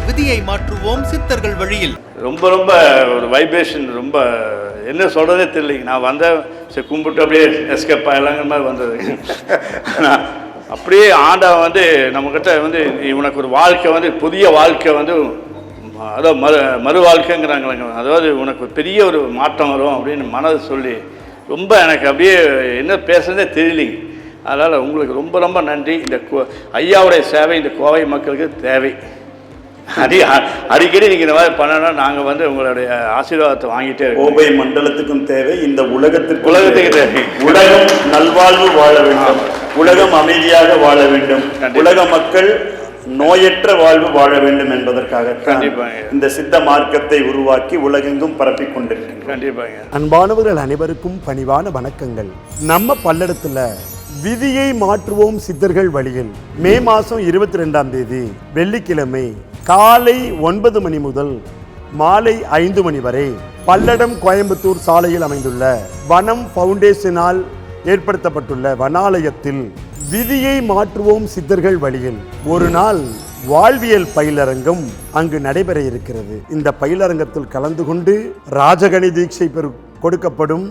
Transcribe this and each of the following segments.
விதியை மாற்றுவோம் சித்தர்கள் வழியில். ரொம்ப ரொம்ப ஒரு வைப்ரேஷன், ரொம்ப என்ன சொல்கிறதே தெரியலைங்க. நான் வந்தேன், சரி கும்பிட்டு அப்படியே எஸ்கேப் ஆகலாங்கிற மாதிரி வந்தது. அப்படியே ஆண்டவன் வந்து நம்மக்கிட்ட வந்து உனக்கு ஒரு வாழ்க்கை வந்து புதிய வாழ்க்கை வந்து அதாவது மறு வாழ்க்கைங்கிறாங்களேங்க. அதாவது உனக்கு பெரிய ஒரு மாற்றம் வரும் அப்படின்னு மனது சொல்லி ரொம்ப எனக்கு அப்படியே என்ன பேசுறதே தெரியலைங்க. அதனால் உங்களுக்கு ரொம்ப ரொம்ப நன்றி. இந்த ஐயாவுடைய சேவை இந்த கோவை மக்களுக்கு தேவை. அடிக்கடி நீங்கள் இந்த மாதிரி பண்ணணும். நாங்கள் வந்து உங்களுடைய ஆசீர்வாதத்தை வாங்கிட்டே கோவை மண்டலத்துக்கும் தேவை, இந்த உலகத்துக்கு தேவை. உலகம் நல்வாழ்வு வாழ வேண்டும், உலகம் அமைதியாக வாழ வேண்டும், உலக மக்கள் நோயற்ற வாழ்வு வாழ வேண்டும் என்பதற்காக இந்த சித்த மார்க்கத்தை உருவாக்கி உலகெங்கும் பரப்பி கொண்டிருக்கிறோம். கண்டிப்பாங்க. அன்பானவர்கள் அனைவருக்கும் பணிவான வணக்கங்கள். நம்ம பல்லடத்துல விதியை மாற்றுவோம் சித்தர்கள் வழியில் மே மாதம் 22ஆம் தேதி வெள்ளிக்கிழமை காலை 9 மணி முதல் மாலை 5 மணி வரை பல்லடம் கோயம்புத்தூர் சாலையில் அமைந்துள்ள வனம் ஃபவுண்டேஷனால் ஏற்படுத்தப்பட்டுள்ள வனாலயத்தில் விதியை மாற்றுவோம் சித்தர்கள் வழியில் ஒரு நாள் வாழ்வியல் பயிலரங்கம் அங்கு நடைபெற இருக்கிறது. இந்த பயிலரங்கத்தில் கலந்து கொண்டு ராஜகணி தீட்சை கொடுக்கப்படும்,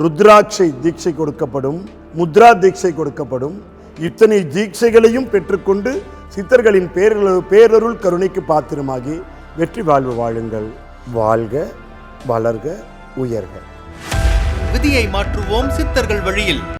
ருத்ராட்சை தீட்சை கொடுக்கப்படும், முத்ரா தீட்சை கொடுக்கப்படும். இத்தனை தீட்சைகளையும் பெற்றுக்கொண்டு சித்தர்களின் பேரருள் கருணைக்கு பாத்திரமாகி வெற்றி வாழ்வு வாழுங்கள். வாழ்க, வளர்க, உயர்க. விதியை மாற்றுவோம் சித்தர்கள் வழியில்.